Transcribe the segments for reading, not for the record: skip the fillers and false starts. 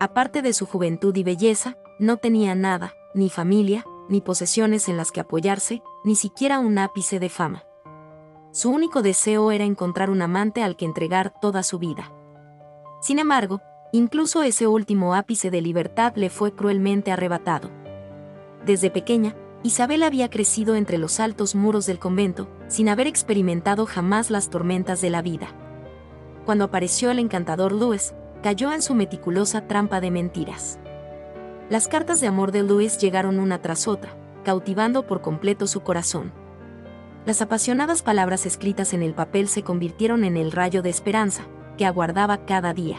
Aparte de su juventud y belleza, no tenía nada, ni familia, ni posesiones en las que apoyarse, ni siquiera un ápice de fama. Su único deseo era encontrar un amante al que entregar toda su vida. Sin embargo, incluso ese último ápice de libertad le fue cruelmente arrebatado. Desde pequeña, Isabel había crecido entre los altos muros del convento, sin haber experimentado jamás las tormentas de la vida. Cuando apareció el encantador Louis, cayó en su meticulosa trampa de mentiras. Las cartas de amor de Louis llegaron una tras otra, cautivando por completo su corazón. Las apasionadas palabras escritas en el papel se convirtieron en el rayo de esperanza, que aguardaba cada día.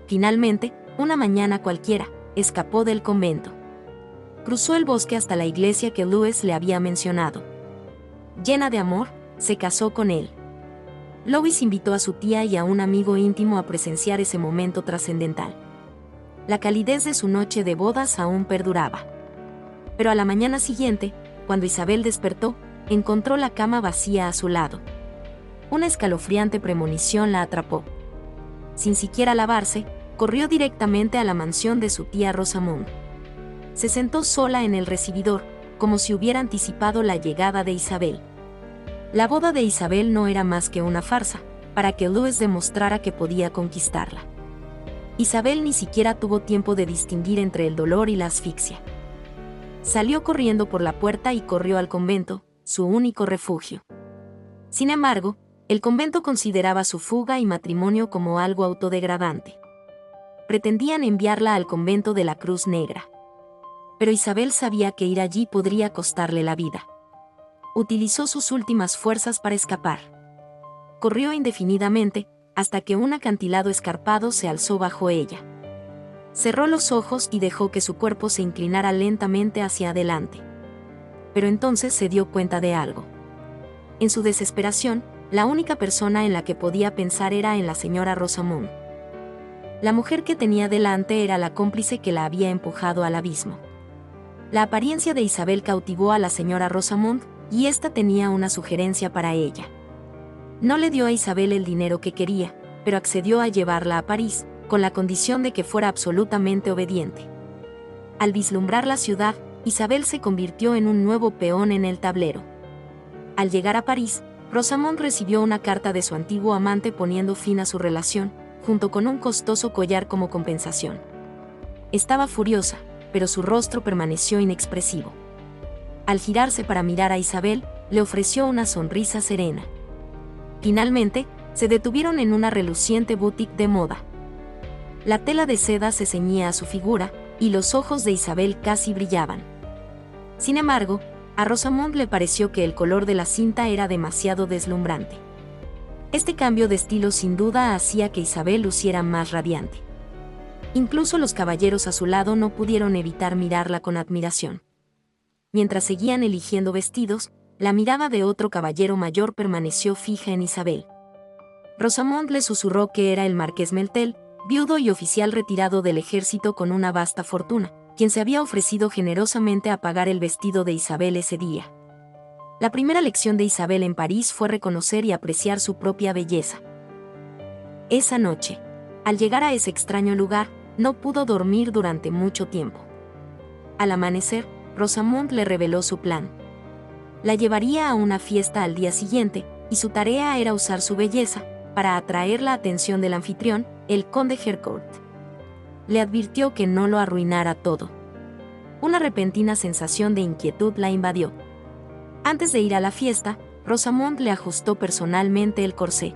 Finalmente, una mañana cualquiera, escapó del convento. Cruzó el bosque hasta la iglesia que Louis le había mencionado. Llena de amor, se casó con él. Louis invitó a su tía y a un amigo íntimo a presenciar ese momento trascendental. La calidez de su noche de bodas aún perduraba. Pero a la mañana siguiente, cuando Isabel despertó, encontró la cama vacía a su lado. Una escalofriante premonición la atrapó. Sin siquiera lavarse, corrió directamente a la mansión de su tía Rosamond. Se sentó sola en el recibidor, como si hubiera anticipado la llegada de Isabel. La boda de Isabel no era más que una farsa, para que Louis demostrara que podía conquistarla. Isabel ni siquiera tuvo tiempo de distinguir entre el dolor y la asfixia. Salió corriendo por la puerta y corrió al convento, su único refugio. Sin embargo, el convento consideraba su fuga y matrimonio como algo autodegradante. Pretendían enviarla al convento de la Cruz Negra. Pero Isabel sabía que ir allí podría costarle la vida. Utilizó sus últimas fuerzas para escapar. Corrió indefinidamente, hasta que un acantilado escarpado se alzó bajo ella. Cerró los ojos y dejó que su cuerpo se inclinara lentamente hacia adelante. Pero entonces se dio cuenta de algo. En su desesperación, la única persona en la que podía pensar era en la señora Rosamond. La mujer que tenía delante era la cómplice que la había empujado al abismo. La apariencia de Isabel cautivó a la señora Rosamond, y ésta tenía una sugerencia para ella. No le dio a Isabel el dinero que quería, pero accedió a llevarla a París, con la condición de que fuera absolutamente obediente. Al vislumbrar la ciudad, Isabel se convirtió en un nuevo peón en el tablero. Al llegar a París, Rosamond recibió una carta de su antiguo amante poniendo fin a su relación, junto con un costoso collar como compensación. Estaba furiosa, pero su rostro permaneció inexpresivo. Al girarse para mirar a Isabel, le ofreció una sonrisa serena. Finalmente, se detuvieron en una reluciente boutique de moda. La tela de seda se ceñía a su figura, y los ojos de Isabel casi brillaban. Sin embargo, a Rosamond le pareció que el color de la cinta era demasiado deslumbrante. Este cambio de estilo sin duda hacía que Isabel luciera más radiante. Incluso los caballeros a su lado no pudieron evitar mirarla con admiración. Mientras seguían eligiendo vestidos, la mirada de otro caballero mayor permaneció fija en Isabel. Rosamond le susurró que era el marqués Meltel, viudo y oficial retirado del ejército con una vasta fortuna, quien se había ofrecido generosamente a pagar el vestido de Isabel ese día. La primera lección de Isabel en París fue reconocer y apreciar su propia belleza. Esa noche, al llegar a ese extraño lugar, no pudo dormir durante mucho tiempo. Al amanecer, Rosamond le reveló su plan. La llevaría a una fiesta al día siguiente, y su tarea era usar su belleza para atraer la atención del anfitrión, el conde Harcourt. Le advirtió que no lo arruinara todo. Una repentina sensación de inquietud la invadió. Antes de ir a la fiesta, Rosamond le ajustó personalmente el corsé.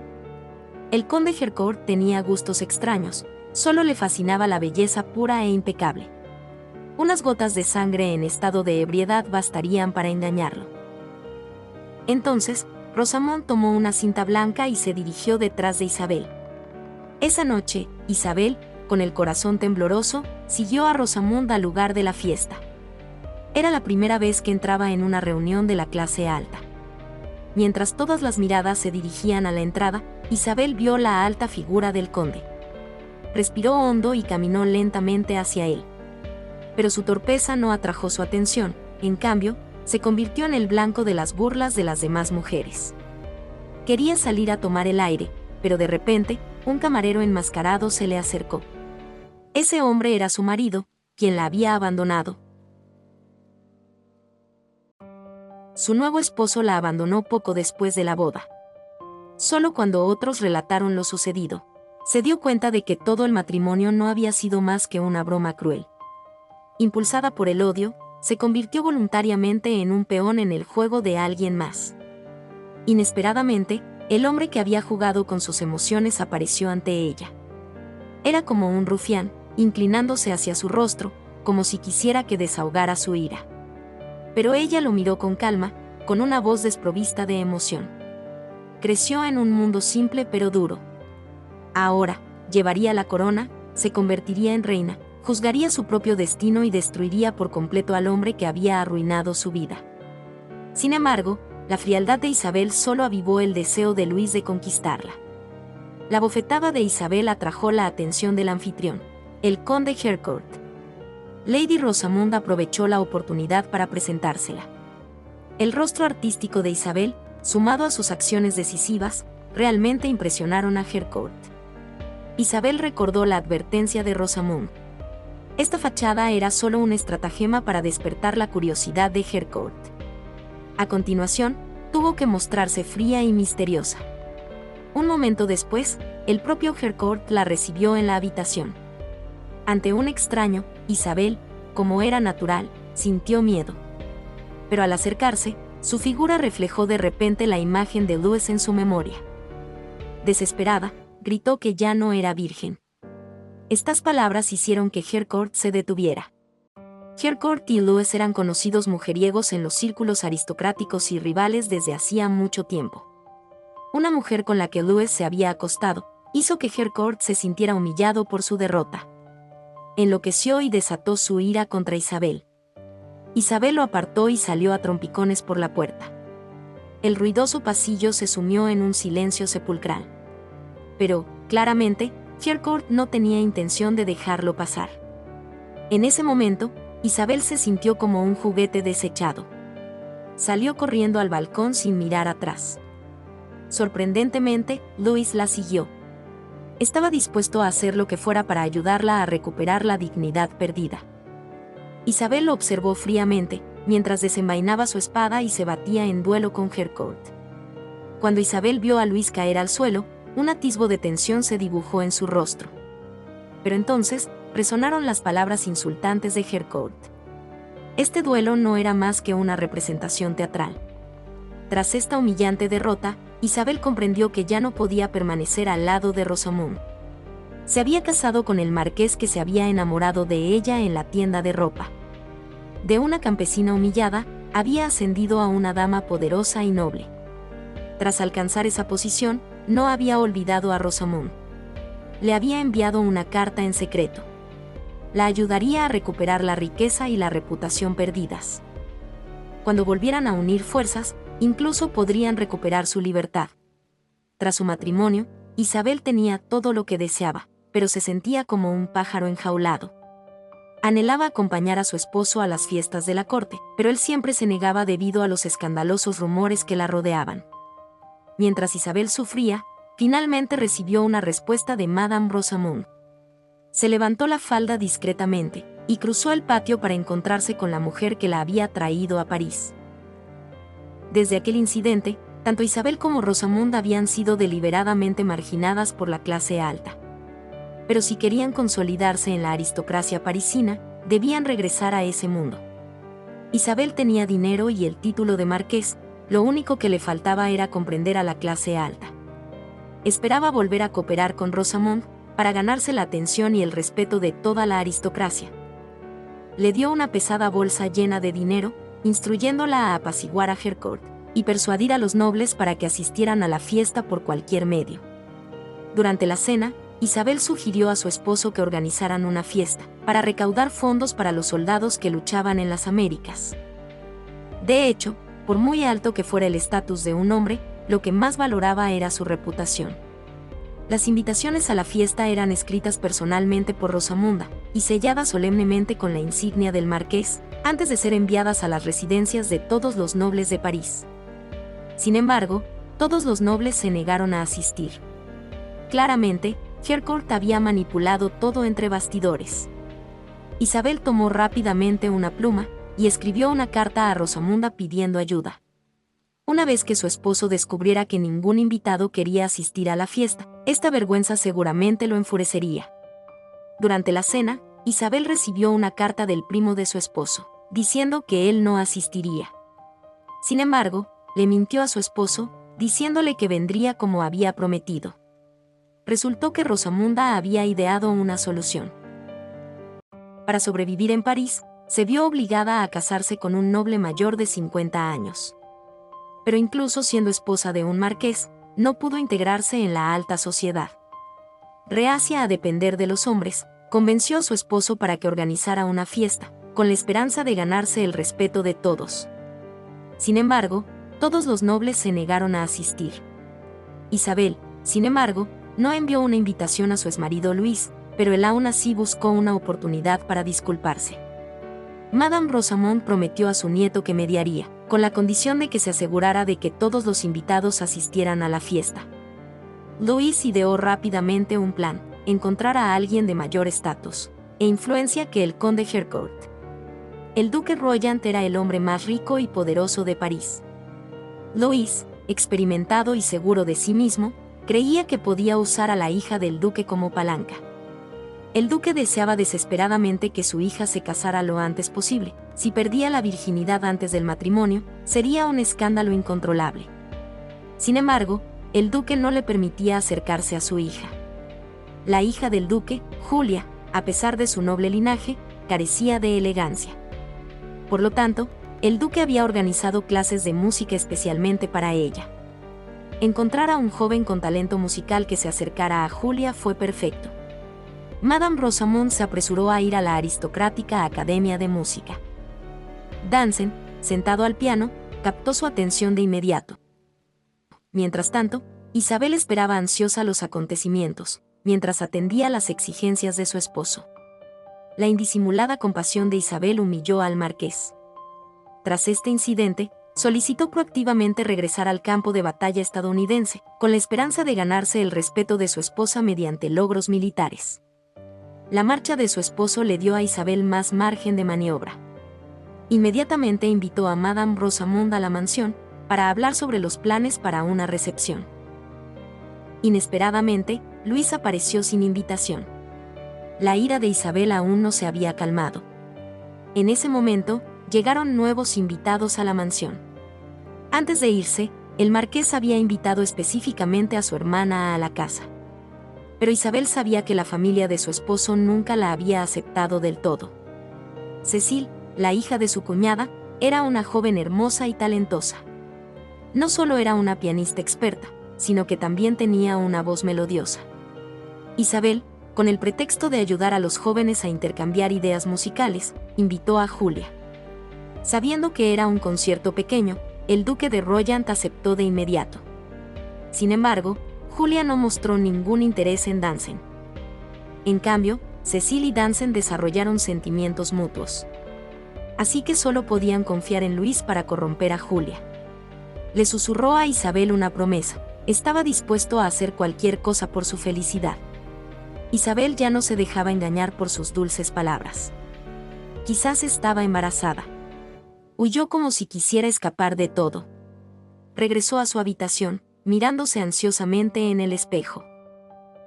El conde Harcourt tenía gustos extraños, solo le fascinaba la belleza pura e impecable. Unas gotas de sangre en estado de ebriedad bastarían para engañarlo. Entonces, Rosamond tomó una cinta blanca y se dirigió detrás de Isabel. Esa noche, Isabel, con el corazón tembloroso, siguió a Rosamond al lugar de la fiesta. Era la primera vez que entraba en una reunión de la clase alta. Mientras todas las miradas se dirigían a la entrada, Isabel vio la alta figura del conde. Respiró hondo y caminó lentamente hacia él. Pero su torpeza no atrajo su atención, en cambio, se convirtió en el blanco de las burlas de las demás mujeres. Quería salir a tomar el aire, pero de repente, un camarero enmascarado se le acercó. Ese hombre era su marido, quien la había abandonado. Su nuevo esposo la abandonó poco después de la boda. Solo cuando otros relataron lo sucedido, se dio cuenta de que todo el matrimonio no había sido más que una broma cruel. Impulsada por el odio, se convirtió voluntariamente en un peón en el juego de alguien más. Inesperadamente, el hombre que había jugado con sus emociones apareció ante ella. Era como un rufián, inclinándose hacia su rostro, como si quisiera que desahogara su ira. Pero ella lo miró con calma, con una voz desprovista de emoción. Creció en un mundo simple pero duro. Ahora, llevaría la corona, se convertiría en reina, juzgaría su propio destino y destruiría por completo al hombre que había arruinado su vida. Sin embargo, la frialdad de Isabel solo avivó el deseo de Luis de conquistarla. La bofetada de Isabel atrajo la atención del anfitrión, el conde Harcourt. Lady Rosamund aprovechó la oportunidad para presentársela. El rostro artístico de Isabel, sumado a sus acciones decisivas, realmente impresionaron a Harcourt. Isabel recordó la advertencia de Rosamund. Esta fachada era solo un estratagema para despertar la curiosidad de Harcourt. A continuación, tuvo que mostrarse fría y misteriosa. Un momento después, el propio Harcourt la recibió en la habitación. Ante un extraño, Isabel, como era natural, sintió miedo. Pero al acercarse, su figura reflejó de repente la imagen de Louis en su memoria. Desesperada, gritó que ya no era virgen. Estas palabras hicieron que Harcourt se detuviera. Harcourt y Louis eran conocidos mujeriegos en los círculos aristocráticos y rivales desde hacía mucho tiempo. Una mujer con la que Louis se había acostado hizo que Harcourt se sintiera humillado por su derrota. Enloqueció y desató su ira contra Isabel. Isabel lo apartó y salió a trompicones por la puerta. El ruidoso pasillo se sumió en un silencio sepulcral. Pero, claramente, Harcourt no tenía intención de dejarlo pasar. En ese momento, Isabel se sintió como un juguete desechado. Salió corriendo al balcón sin mirar atrás. Sorprendentemente, Louis la siguió. Estaba dispuesto a hacer lo que fuera para ayudarla a recuperar la dignidad perdida. Isabel lo observó fríamente, mientras desenvainaba su espada y se batía en duelo con Harcourt. Cuando Isabel vio a Louis caer al suelo, un atisbo de tensión se dibujó en su rostro. Pero entonces, resonaron las palabras insultantes de Harcourt. Este duelo no era más que una representación teatral. Tras esta humillante derrota, Isabel comprendió que ya no podía permanecer al lado de Rosamund. Se había casado con el marqués que se había enamorado de ella en la tienda de ropa. De una campesina humillada, había ascendido a una dama poderosa y noble. Tras alcanzar esa posición, no había olvidado a Rosamund. Le había enviado una carta en secreto. La ayudaría a recuperar la riqueza y la reputación perdidas. Cuando volvieran a unir fuerzas, incluso podrían recuperar su libertad. Tras su matrimonio, Isabel tenía todo lo que deseaba, pero se sentía como un pájaro enjaulado. Anhelaba acompañar a su esposo a las fiestas de la corte, pero él siempre se negaba debido a los escandalosos rumores que la rodeaban. Mientras Isabel sufría, finalmente recibió una respuesta de Madame Rosamund. Se levantó la falda discretamente y cruzó el patio para encontrarse con la mujer que la había traído a París. Desde aquel incidente, tanto Isabel como Rosamund habían sido deliberadamente marginadas por la clase alta. Pero si querían consolidarse en la aristocracia parisina, debían regresar a ese mundo. Isabel tenía dinero y el título de marqués, lo único que le faltaba era comprender a la clase alta. Esperaba volver a cooperar con Rosamund para ganarse la atención y el respeto de toda la aristocracia. Le dio una pesada bolsa llena de dinero, instruyéndola a apaciguar a Harcourt y persuadir a los nobles para que asistieran a la fiesta por cualquier medio. Durante la cena, Isabel sugirió a su esposo que organizaran una fiesta para recaudar fondos para los soldados que luchaban en las Américas. De hecho, por muy alto que fuera el estatus de un hombre, lo que más valoraba era su reputación. Las invitaciones a la fiesta eran escritas personalmente por Rosamunda y selladas solemnemente con la insignia del marqués, antes de ser enviadas a las residencias de todos los nobles de París. Sin embargo, todos los nobles se negaron a asistir. Claramente, Harcourt había manipulado todo entre bastidores. Isabel tomó rápidamente una pluma y escribió una carta a Rosamunda pidiendo ayuda. Una vez que su esposo descubriera que ningún invitado quería asistir a la fiesta, esta vergüenza seguramente lo enfurecería. Durante la cena, Isabel recibió una carta del primo de su esposo, diciendo que él no asistiría. Sin embargo, le mintió a su esposo, diciéndole que vendría como había prometido. Resultó que Rosamunda había ideado una solución. Para sobrevivir en París, se vio obligada a casarse con un noble mayor de 50 años. Pero incluso siendo esposa de un marqués, no pudo integrarse en la alta sociedad. Reacia a depender de los hombres, convenció a su esposo para que organizara una fiesta, con la esperanza de ganarse el respeto de todos. Sin embargo, todos los nobles se negaron a asistir. Isabel, sin embargo, no envió una invitación a su exmarido Luis, pero él aún así buscó una oportunidad para disculparse. Madame Rosamond prometió a su nieto que mediaría, con la condición de que se asegurara de que todos los invitados asistieran a la fiesta. Luis ideó rápidamente un plan: encontrar a alguien de mayor estatus e influencia que el conde Harcourt. El duque Royant era el hombre más rico y poderoso de París. Luis, experimentado y seguro de sí mismo, creía que podía usar a la hija del duque como palanca. El duque deseaba desesperadamente que su hija se casara lo antes posible. Si perdía la virginidad antes del matrimonio, sería un escándalo incontrolable. Sin embargo, el duque no le permitía acercarse a su hija. La hija del duque, Julia, a pesar de su noble linaje, carecía de elegancia. Por lo tanto, el duque había organizado clases de música especialmente para ella. Encontrar a un joven con talento musical que se acercara a Julia fue perfecto. Madame Rosamond se apresuró a ir a la aristocrática Academia de Música. Dansen, sentado al piano, captó su atención de inmediato. Mientras tanto, Isabel esperaba ansiosa los acontecimientos, mientras atendía las exigencias de su esposo. La indisimulada compasión de Isabel humilló al marqués. Tras este incidente, solicitó proactivamente regresar al campo de batalla estadounidense, con la esperanza de ganarse el respeto de su esposa mediante logros militares. La marcha de su esposo le dio a Isabel más margen de maniobra. Inmediatamente invitó a Madame Rosamond a la mansión, para hablar sobre los planes para una recepción. Inesperadamente, Luis apareció sin invitación. La ira de Isabel aún no se había calmado. En ese momento, llegaron nuevos invitados a la mansión. Antes de irse, el marqués había invitado específicamente a su hermana a la casa. Pero Isabel sabía que la familia de su esposo nunca la había aceptado del todo. Cecile, la hija de su cuñada, era una joven hermosa y talentosa. No solo era una pianista experta, sino que también tenía una voz melodiosa. Isabel, con el pretexto de ayudar a los jóvenes a intercambiar ideas musicales, invitó a Julia. Sabiendo que era un concierto pequeño, el duque de Royant aceptó de inmediato. Sin embargo, Julia no mostró ningún interés en Dansen. En cambio, Cecile y Dansen desarrollaron sentimientos mutuos. Así que solo podían confiar en Luis para corromper a Julia. Le susurró a Isabel una promesa: estaba dispuesto a hacer cualquier cosa por su felicidad. Isabel ya no se dejaba engañar por sus dulces palabras. Quizás estaba embarazada. Huyó como si quisiera escapar de todo. Regresó a su habitación, mirándose ansiosamente en el espejo.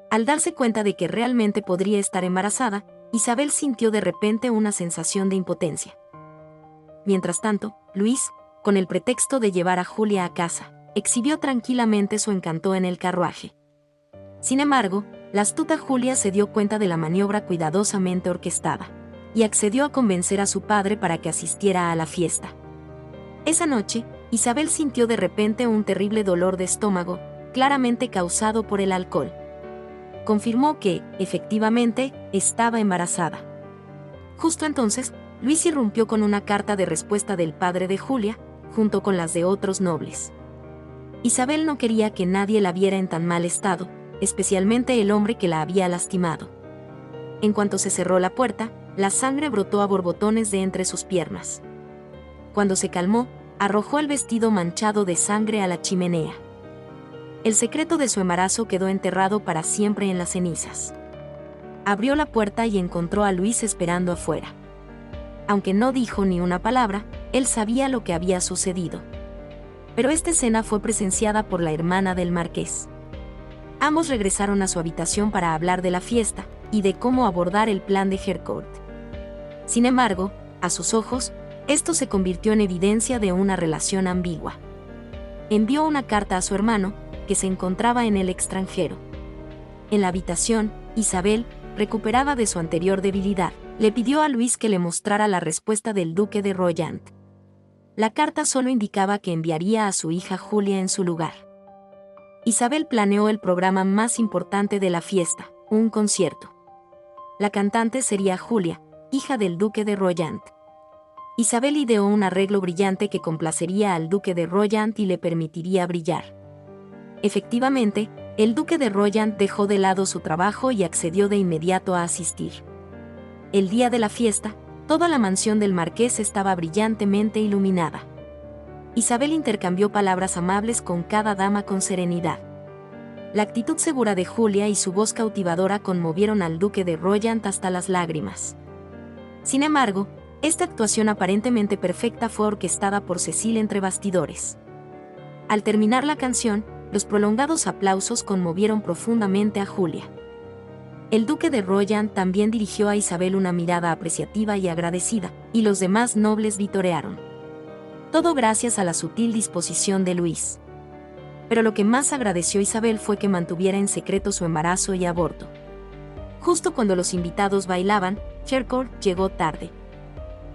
Al darse cuenta de que realmente podría estar embarazada, Isabel sintió de repente una sensación de impotencia. Mientras tanto, Luis, con el pretexto de llevar a Julia a casa, exhibió tranquilamente su encanto en el carruaje. Sin embargo, la astuta Julia se dio cuenta de la maniobra cuidadosamente orquestada, y accedió a convencer a su padre para que asistiera a la fiesta. Esa noche, Isabel sintió de repente un terrible dolor de estómago, claramente causado por el alcohol. Confirmó que, efectivamente, estaba embarazada. Justo entonces, Luis irrumpió con una carta de respuesta del padre de Julia, junto con las de otros nobles. Isabel no quería que nadie la viera en tan mal estado, especialmente el hombre que la había lastimado. En cuanto se cerró la puerta, la sangre brotó a borbotones de entre sus piernas. Cuando se calmó, arrojó el vestido manchado de sangre a la chimenea. El secreto de su embarazo quedó enterrado para siempre en las cenizas. Abrió la puerta y encontró a Luis esperando afuera. Aunque no dijo ni una palabra, él sabía lo que había sucedido. Pero esta escena fue presenciada por la hermana del marqués. Ambos regresaron a su habitación para hablar de la fiesta y de cómo abordar el plan de Harcourt. Sin embargo, a sus ojos, esto se convirtió en evidencia de una relación ambigua. Envió una carta a su hermano, que se encontraba en el extranjero. En la habitación, Isabel, recuperada de su anterior debilidad, le pidió a Luis que le mostrara la respuesta del duque de Royant. La carta solo indicaba que enviaría a su hija Julia en su lugar. Isabel planeó el programa más importante de la fiesta, un concierto. La cantante sería Julia, hija del duque de Royant. Isabel ideó un arreglo brillante que complacería al duque de Royant y le permitiría brillar. Efectivamente, el duque de Royant dejó de lado su trabajo y accedió de inmediato a asistir. El día de la fiesta, toda la mansión del marqués estaba brillantemente iluminada. Isabel intercambió palabras amables con cada dama con serenidad. La actitud segura de Julia y su voz cautivadora conmovieron al duque de Royant hasta las lágrimas. Sin embargo, esta actuación aparentemente perfecta fue orquestada por Cecil entre bastidores. Al terminar la canción, los prolongados aplausos conmovieron profundamente a Julia. El duque de Royant también dirigió a Isabel una mirada apreciativa y agradecida, y los demás nobles vitorearon. Todo gracias a la sutil disposición de Luis. Pero lo que más agradeció Isabel fue que mantuviera en secreto su embarazo y aborto. Justo cuando los invitados bailaban, Harcourt llegó tarde.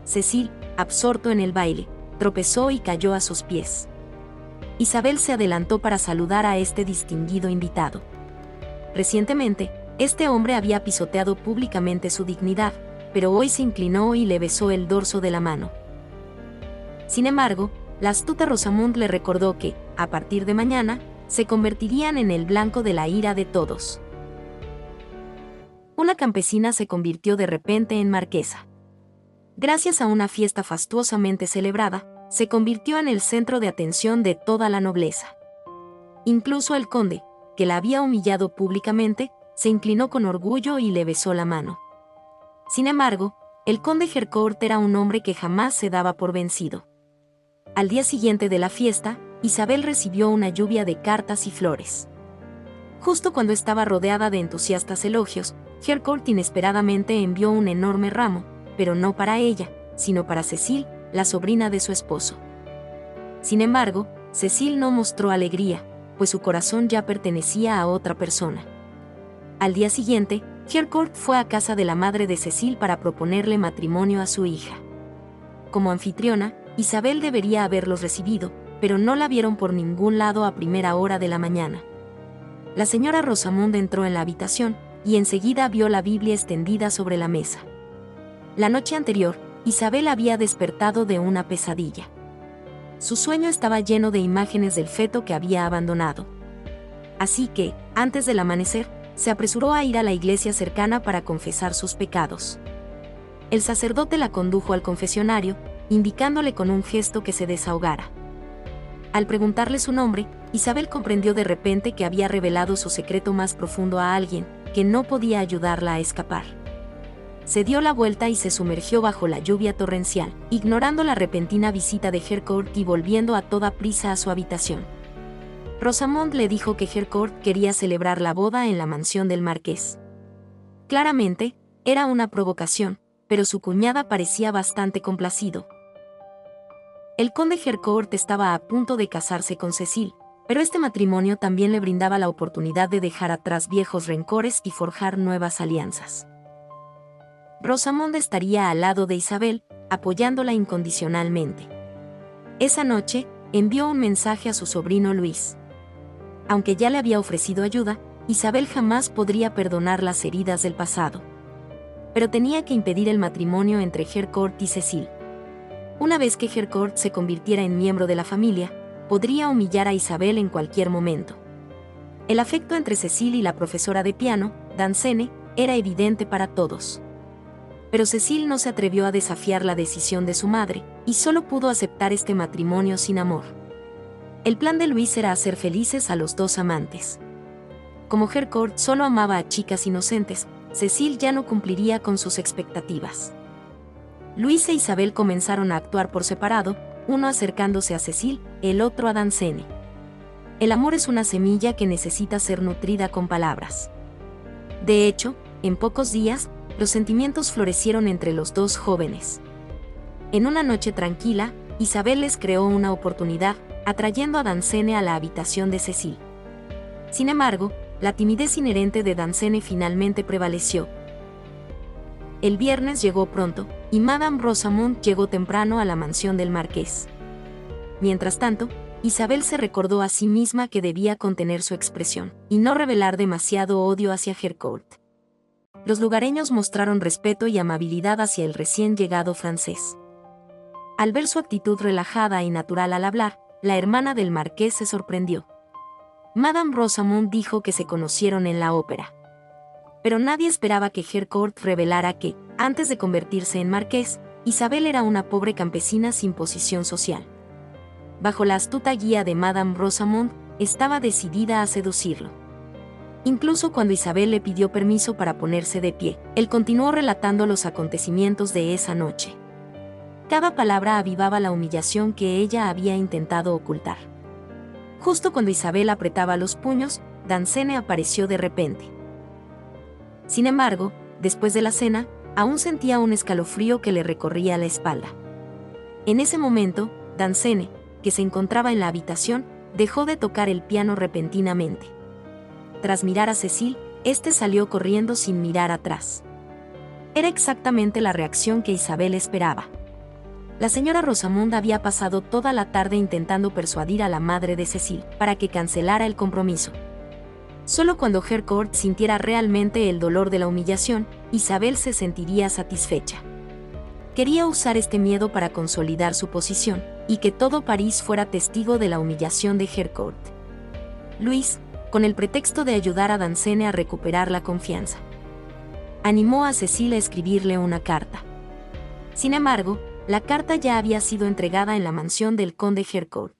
Cecil, absorto en el baile, tropezó y cayó a sus pies. Isabel se adelantó para saludar a este distinguido invitado. Recientemente, este hombre había pisoteado públicamente su dignidad, pero hoy se inclinó y le besó el dorso de la mano. Sin embargo, la astuta Rosamond le recordó que, a partir de mañana, se convertirían en el blanco de la ira de todos. Una campesina se convirtió de repente en marquesa. Gracias a una fiesta fastuosamente celebrada, se convirtió en el centro de atención de toda la nobleza. Incluso el conde, que la había humillado públicamente, se inclinó con orgullo y le besó la mano. Sin embargo, el conde Harcourt era un hombre que jamás se daba por vencido. Al día siguiente de la fiesta, Isabel recibió una lluvia de cartas y flores. Justo cuando estaba rodeada de entusiastas elogios, Harcourt inesperadamente envió un enorme ramo, pero no para ella, sino para Cecil, la sobrina de su esposo. Sin embargo, Cecil no mostró alegría, pues su corazón ya pertenecía a otra persona. Al día siguiente, Harcourt fue a casa de la madre de Cecil para proponerle matrimonio a su hija. Como anfitriona, Isabel debería haberlos recibido, pero no la vieron por ningún lado a primera hora de la mañana. La señora Rosamond entró en la habitación, y enseguida vio la Biblia extendida sobre la mesa. La noche anterior, Isabel había despertado de una pesadilla. Su sueño estaba lleno de imágenes del feto que había abandonado. Así que, antes del amanecer, se apresuró a ir a la iglesia cercana para confesar sus pecados. El sacerdote la condujo al confesionario, indicándole con un gesto que se desahogara. Al preguntarle su nombre, Isabel comprendió de repente que había revelado su secreto más profundo a alguien, que no podía ayudarla a escapar. Se dio la vuelta y se sumergió bajo la lluvia torrencial, ignorando la repentina visita de Harcourt y volviendo a toda prisa a su habitación. Rosamond le dijo que Harcourt quería celebrar la boda en la mansión del marqués. Claramente, era una provocación, pero su cuñada parecía bastante complacido. El conde Harcourt estaba a punto de casarse con Cecil, pero este matrimonio también le brindaba la oportunidad de dejar atrás viejos rencores y forjar nuevas alianzas. Rosamond estaría al lado de Isabel, apoyándola incondicionalmente. Esa noche, envió un mensaje a su sobrino Luis. Aunque ya le había ofrecido ayuda, Isabel jamás podría perdonar las heridas del pasado. Pero tenía que impedir el matrimonio entre Harcourt y Cecil. Una vez que Harcourt se convirtiera en miembro de la familia, podría humillar a Isabel en cualquier momento. El afecto entre Cecil y la profesora de piano, Danceny, era evidente para todos. Pero Cecil no se atrevió a desafiar la decisión de su madre, y solo pudo aceptar este matrimonio sin amor. El plan de Luis era hacer felices a los dos amantes. Como Harcourt solo amaba a chicas inocentes, Cecil ya no cumpliría con sus expectativas. Luis e Isabel comenzaron a actuar por separado, uno acercándose a Cecil, el otro a Danceny. El amor es una semilla que necesita ser nutrida con palabras. De hecho, en pocos días, los sentimientos florecieron entre los dos jóvenes. En una noche tranquila, Isabel les creó una oportunidad, atrayendo a Danceny a la habitación de Cecil. Sin embargo, la timidez inherente de Danceny finalmente prevaleció. El viernes llegó pronto, y Madame Rosamond llegó temprano a la mansión del marqués. Mientras tanto, Isabel se recordó a sí misma que debía contener su expresión, y no revelar demasiado odio hacia Harcourt. Los lugareños mostraron respeto y amabilidad hacia el recién llegado francés. Al ver su actitud relajada y natural al hablar, la hermana del marqués se sorprendió. Madame Rosamond dijo que se conocieron en la ópera. Pero nadie esperaba que Harcourt revelara que, antes de convertirse en marqués, Isabel era una pobre campesina sin posición social. Bajo la astuta guía de Madame Rosamond, estaba decidida a seducirlo. Incluso cuando Isabel le pidió permiso para ponerse de pie, él continuó relatando los acontecimientos de esa noche. Cada palabra avivaba la humillación que ella había intentado ocultar. Justo cuando Isabel apretaba los puños, Danceny apareció de repente. Sin embargo, después de la cena, aún sentía un escalofrío que le recorría la espalda. En ese momento, Danceny, que se encontraba en la habitación, dejó de tocar el piano repentinamente. Tras mirar a Cecil, este salió corriendo sin mirar atrás. Era exactamente la reacción que Isabel esperaba. La señora Rosamond había pasado toda la tarde intentando persuadir a la madre de Cecil para que cancelara el compromiso. Solo cuando Harcourt sintiera realmente el dolor de la humillación, Isabel se sentiría satisfecha. Quería usar este miedo para consolidar su posición, y que todo París fuera testigo de la humillación de Harcourt. Luis, con el pretexto de ayudar a Danceny a recuperar la confianza, animó a Cecil a escribirle una carta. Sin embargo, la carta ya había sido entregada en la mansión del conde Harcourt.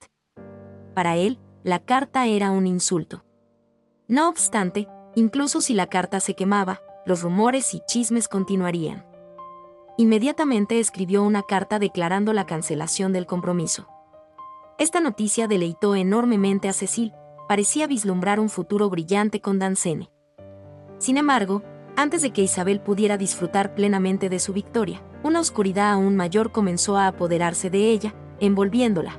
Para él, la carta era un insulto. No obstante, incluso si la carta se quemaba, los rumores y chismes continuarían. Inmediatamente escribió una carta declarando la cancelación del compromiso. Esta noticia deleitó enormemente a Cecil, parecía vislumbrar un futuro brillante con Danceny. Sin embargo, antes de que Isabel pudiera disfrutar plenamente de su victoria, una oscuridad aún mayor comenzó a apoderarse de ella, envolviéndola.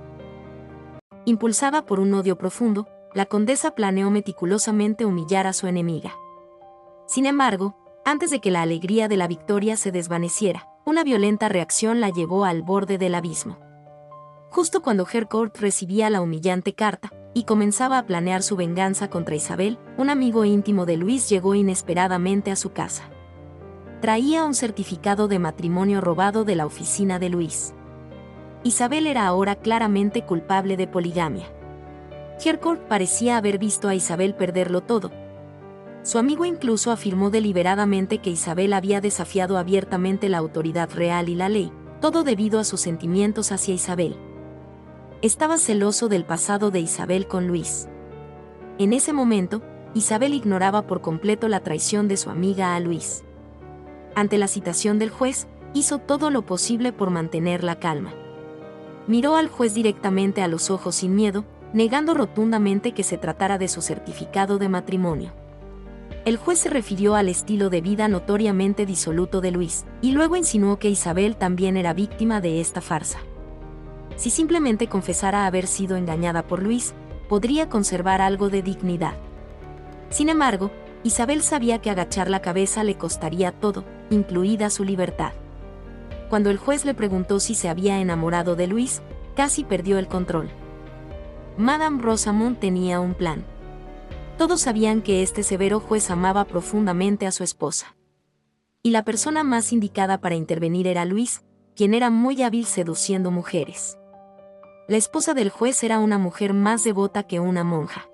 Impulsada por un odio profundo, la condesa planeó meticulosamente humillar a su enemiga. Sin embargo, antes de que la alegría de la victoria se desvaneciera, una violenta reacción la llevó al borde del abismo. Justo cuando Harcourt recibía la humillante carta y comenzaba a planear su venganza contra Isabel, un amigo íntimo de Luis llegó inesperadamente a su casa. Traía un certificado de matrimonio robado de la oficina de Luis. Isabel era ahora claramente culpable de poligamia. Harcourt parecía haber visto a Isabel perderlo todo. Su amigo incluso afirmó deliberadamente que Isabel había desafiado abiertamente la autoridad real y la ley, todo debido a sus sentimientos hacia Isabel. Estaba celoso del pasado de Isabel con Luis. En ese momento, Isabel ignoraba por completo la traición de su amiga a Luis. Ante la citación del juez, hizo todo lo posible por mantener la calma. Miró al juez directamente a los ojos sin miedo, negando rotundamente que se tratara de su certificado de matrimonio. El juez se refirió al estilo de vida notoriamente disoluto de Luis, y luego insinuó que Isabel también era víctima de esta farsa. Si simplemente confesara haber sido engañada por Luis, podría conservar algo de dignidad. Sin embargo, Isabel sabía que agachar la cabeza le costaría todo, incluida su libertad. Cuando el juez le preguntó si se había enamorado de Luis, casi perdió el control. Madame Rosamond tenía un plan. Todos sabían que este severo juez amaba profundamente a su esposa. Y la persona más indicada para intervenir era Luis, quien era muy hábil seduciendo mujeres. La esposa del juez era una mujer más devota que una monja.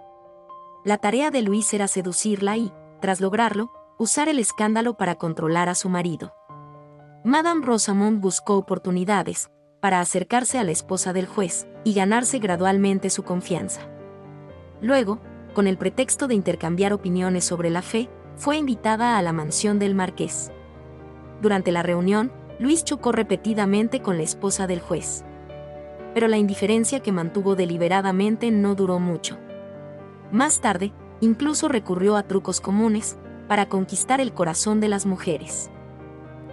La tarea de Luis era seducirla y, tras lograrlo, usar el escándalo para controlar a su marido. Madame Rosamond buscó oportunidades, para acercarse a la esposa del juez y ganarse gradualmente su confianza. Luego, con el pretexto de intercambiar opiniones sobre la fe, fue invitada a la mansión del marqués. Durante la reunión, Luis chocó repetidamente con la esposa del juez. Pero la indiferencia que mantuvo deliberadamente no duró mucho. Más tarde, incluso recurrió a trucos comunes para conquistar el corazón de las mujeres.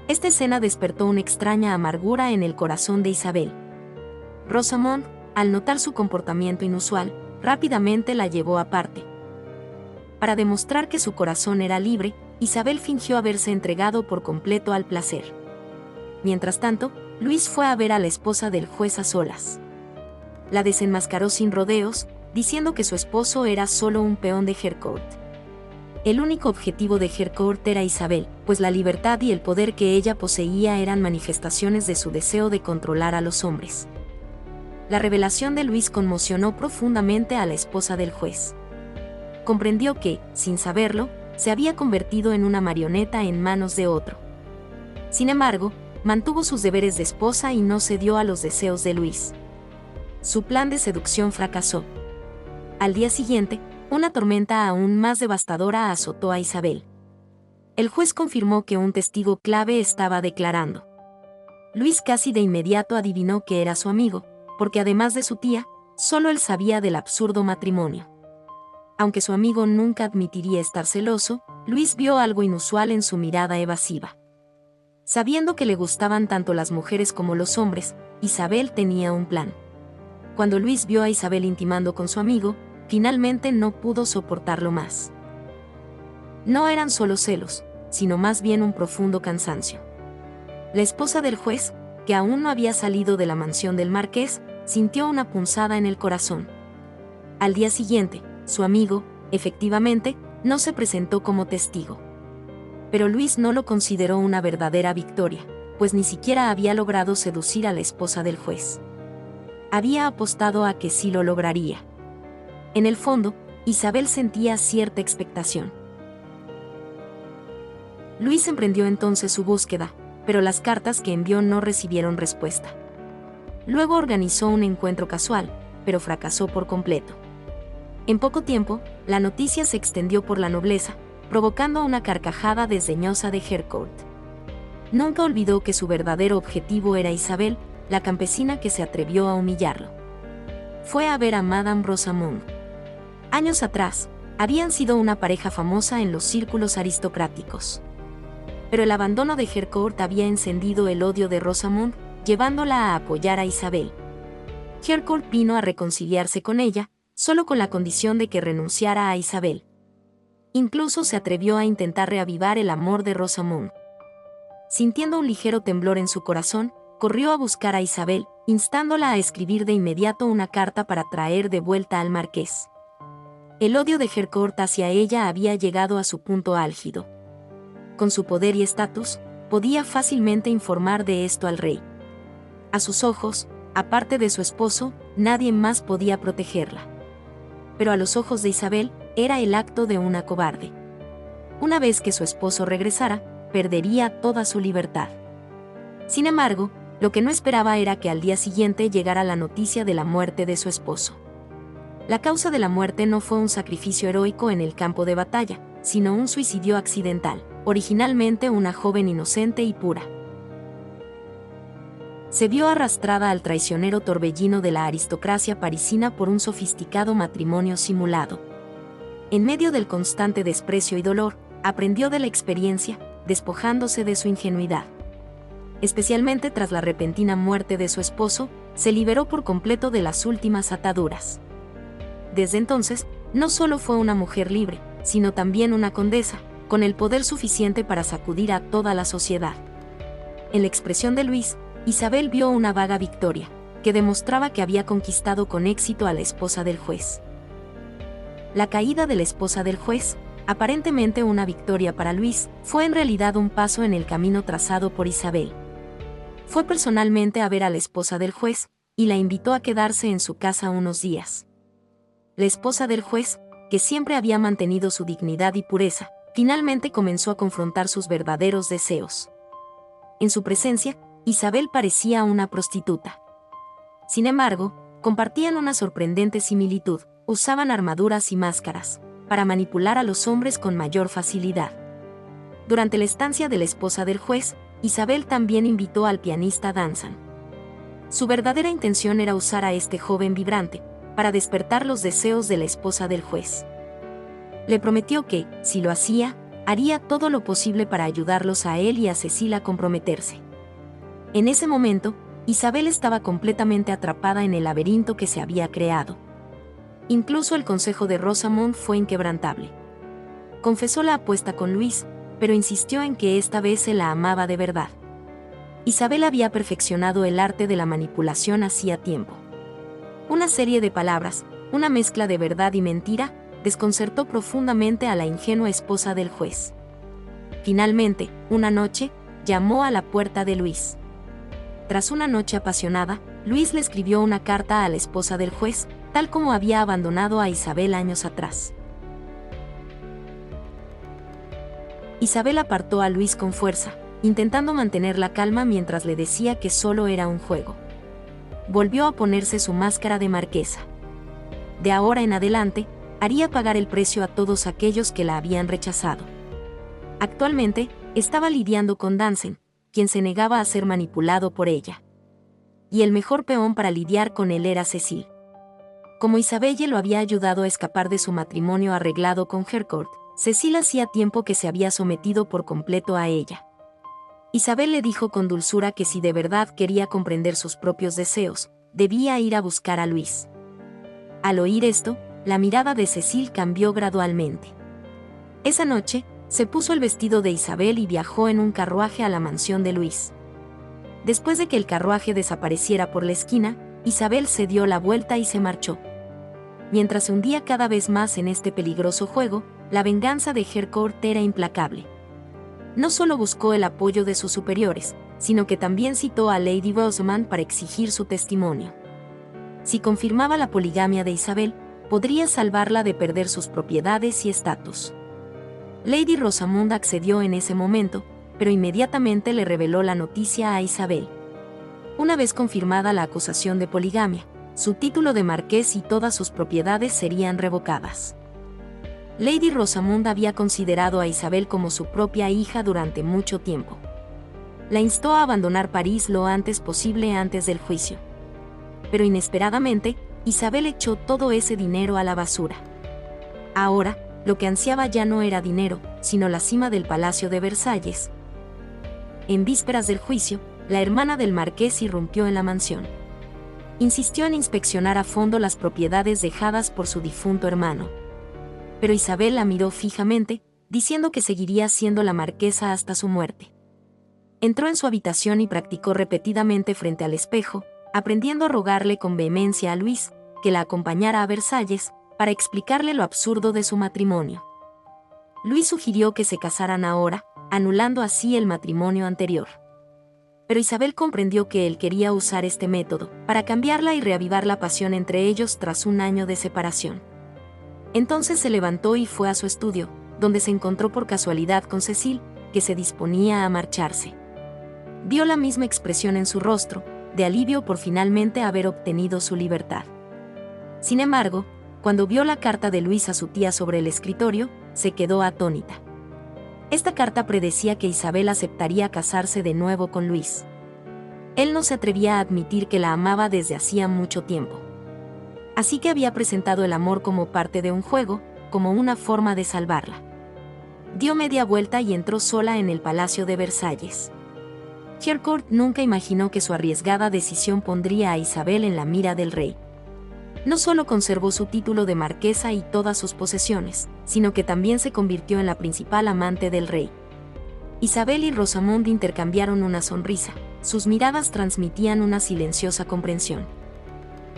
Esta escena despertó una extraña amargura en el corazón de Isabel. Rosamond, al notar su comportamiento inusual, rápidamente la llevó aparte. Para demostrar que su corazón era libre, Isabel fingió haberse entregado por completo al placer. Mientras tanto, Luis fue a ver a la esposa del juez a solas. La desenmascaró sin rodeos, diciendo que su esposo era solo un peón de Harcourt. El único objetivo de Harcourt era Isabel, pues la libertad y el poder que ella poseía eran manifestaciones de su deseo de controlar a los hombres. La revelación de Luis conmocionó profundamente a la esposa del juez. Comprendió que, sin saberlo, se había convertido en una marioneta en manos de otro. Sin embargo, mantuvo sus deberes de esposa y no cedió a los deseos de Luis. Su plan de seducción fracasó. Al día siguiente, una tormenta aún más devastadora azotó a Isabel. El juez confirmó que un testigo clave estaba declarando. Luis casi de inmediato adivinó que era su amigo, porque además de su tía, solo él sabía del absurdo matrimonio. Aunque su amigo nunca admitiría estar celoso, Luis vio algo inusual en su mirada evasiva. Sabiendo que le gustaban tanto las mujeres como los hombres, Isabel tenía un plan. Cuando Luis vio a Isabel intimando con su amigo, finalmente no pudo soportarlo más. No eran solo celos, sino más bien un profundo cansancio. La esposa del juez, que aún no había salido de la mansión del marqués, sintió una punzada en el corazón. Al día siguiente, su amigo, efectivamente, no se presentó como testigo. Pero Luis no lo consideró una verdadera victoria, pues ni siquiera había logrado seducir a la esposa del juez. Había apostado a que sí lo lograría. En el fondo, Isabel sentía cierta expectación. Luis emprendió entonces su búsqueda, pero las cartas que envió no recibieron respuesta. Luego organizó un encuentro casual, pero fracasó por completo. En poco tiempo, la noticia se extendió por la nobleza, provocando una carcajada desdeñosa de Harcourt. Nunca olvidó que su verdadero objetivo era Isabel, la campesina que se atrevió a humillarlo. Fue a ver a Madame Rosamond. Años atrás, habían sido una pareja famosa en los círculos aristocráticos. Pero el abandono de Harcourt había encendido el odio de Rosamond, llevándola a apoyar a Isabel. Harcourt vino a reconciliarse con ella, solo con la condición de que renunciara a Isabel. Incluso se atrevió a intentar reavivar el amor de Rosamond. Sintiendo un ligero temblor en su corazón, corrió a buscar a Isabel, instándola a escribir de inmediato una carta para traer de vuelta al marqués. El odio de Harcourt hacia ella había llegado a su punto álgido. Con su poder y estatus, podía fácilmente informar de esto al rey. A sus ojos, aparte de su esposo, nadie más podía protegerla. Pero a los ojos de Isabel, era el acto de una cobarde. Una vez que su esposo regresara, perdería toda su libertad. Sin embargo, lo que no esperaba era que al día siguiente llegara la noticia de la muerte de su esposo. La causa de la muerte no fue un sacrificio heroico en el campo de batalla, sino un suicidio accidental, originalmente una joven inocente y pura. Se vio arrastrada al traicionero torbellino de la aristocracia parisina por un sofisticado matrimonio simulado. En medio del constante desprecio y dolor, aprendió de la experiencia, despojándose de su ingenuidad. Especialmente tras la repentina muerte de su esposo, se liberó por completo de las últimas ataduras. Desde entonces, no solo fue una mujer libre, sino también una condesa, con el poder suficiente para sacudir a toda la sociedad. En la expresión de Luis, Isabel vio una vaga victoria, que demostraba que había conquistado con éxito a la esposa del juez. La caída de la esposa del juez, aparentemente una victoria para Luis, fue en realidad un paso en el camino trazado por Isabel. Fue personalmente a ver a la esposa del juez, y la invitó a quedarse en su casa unos días. La esposa del juez, que siempre había mantenido su dignidad y pureza, finalmente comenzó a confrontar sus verdaderos deseos. En su presencia, Isabel parecía una prostituta. Sin embargo, compartían una sorprendente similitud: usaban armaduras y máscaras para manipular a los hombres con mayor facilidad. Durante la estancia de la esposa del juez, Isabel también invitó al pianista Danzan. Su verdadera intención era usar a este joven vibrante para despertar los deseos de la esposa del juez. Le prometió que, si lo hacía, haría todo lo posible para ayudarlos a él y a Cecil a comprometerse. En ese momento, Isabel estaba completamente atrapada en el laberinto que se había creado. Incluso el consejo de Rosamond fue inquebrantable. Confesó la apuesta con Luis, pero insistió en que esta vez se la amaba de verdad. Isabel había perfeccionado el arte de la manipulación hacía tiempo. Una serie de palabras, una mezcla de verdad y mentira, desconcertó profundamente a la ingenua esposa del juez. Finalmente, una noche, llamó a la puerta de Luis. Tras una noche apasionada, Luis le escribió una carta a la esposa del juez, tal como había abandonado a Isabel años atrás. Isabel apartó a Luis con fuerza, intentando mantener la calma mientras le decía que solo era un juego. Volvió a ponerse su máscara de marquesa. De ahora en adelante, haría pagar el precio a todos aquellos que la habían rechazado. Actualmente, estaba lidiando con Danzan, quien se negaba a ser manipulado por ella. Y el mejor peón para lidiar con él era Cecil. Como Isabelle lo había ayudado a escapar de su matrimonio arreglado con Harcourt, Cecil hacía tiempo que se había sometido por completo a ella. Isabel le dijo con dulzura que si de verdad quería comprender sus propios deseos, debía ir a buscar a Luis. Al oír esto, la mirada de Cecil cambió gradualmente. Esa noche, se puso el vestido de Isabel y viajó en un carruaje a la mansión de Luis. Después de que el carruaje desapareciera por la esquina, Isabel se dio la vuelta y se marchó. Mientras se hundía cada vez más en este peligroso juego, la venganza de Harcourt era implacable. No solo buscó el apoyo de sus superiores, sino que también citó a Lady Rosamond para exigir su testimonio. Si confirmaba la poligamia de Isabel, podría salvarla de perder sus propiedades y estatus. Lady Rosamond accedió en ese momento, pero inmediatamente le reveló la noticia a Isabel. Una vez confirmada la acusación de poligamia, su título de marqués y todas sus propiedades serían revocadas. Lady Rosamond había considerado a Isabel como su propia hija durante mucho tiempo. La instó a abandonar París lo antes posible antes del juicio. Pero inesperadamente, Isabel echó todo ese dinero a la basura. Ahora, lo que ansiaba ya no era dinero, sino la cima del Palacio de Versalles. En vísperas del juicio, la hermana del marqués irrumpió en la mansión. Insistió en inspeccionar a fondo las propiedades dejadas por su difunto hermano. Pero Isabel la miró fijamente, diciendo que seguiría siendo la marquesa hasta su muerte. Entró en su habitación y practicó repetidamente frente al espejo, aprendiendo a rogarle con vehemencia a Luis que la acompañara a Versalles para explicarle lo absurdo de su matrimonio. Luis sugirió que se casaran ahora, anulando así el matrimonio anterior. Pero Isabel comprendió que él quería usar este método para cambiarla y reavivar la pasión entre ellos tras un año de separación. Entonces se levantó y fue a su estudio, donde se encontró por casualidad con Cecil, que se disponía a marcharse. Vio la misma expresión en su rostro, de alivio por finalmente haber obtenido su libertad. Sin embargo, cuando vio la carta de Luis a su tía sobre el escritorio, se quedó atónita. Esta carta predecía que Isabel aceptaría casarse de nuevo con Luis. Él no se atrevía a admitir que la amaba desde hacía mucho tiempo. Así que había presentado el amor como parte de un juego, como una forma de salvarla. Dio media vuelta y entró sola en el Palacio de Versalles. Harcourt nunca imaginó que su arriesgada decisión pondría a Isabel en la mira del rey. No solo conservó su título de marquesa y todas sus posesiones, sino que también se convirtió en la principal amante del rey. Isabel y Rosamond intercambiaron una sonrisa, sus miradas transmitían una silenciosa comprensión.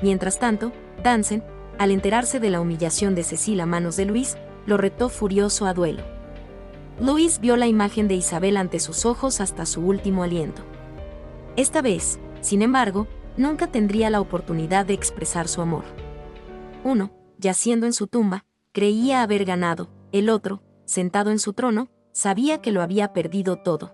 Mientras tanto, Danzan, al enterarse de la humillación de Cecil a manos de Luis, lo retó furioso a duelo. Luis vio la imagen de Isabel ante sus ojos hasta su último aliento. Esta vez, sin embargo, nunca tendría la oportunidad de expresar su amor. Uno, yaciendo en su tumba, creía haber ganado; el otro, sentado en su trono, sabía que lo había perdido todo.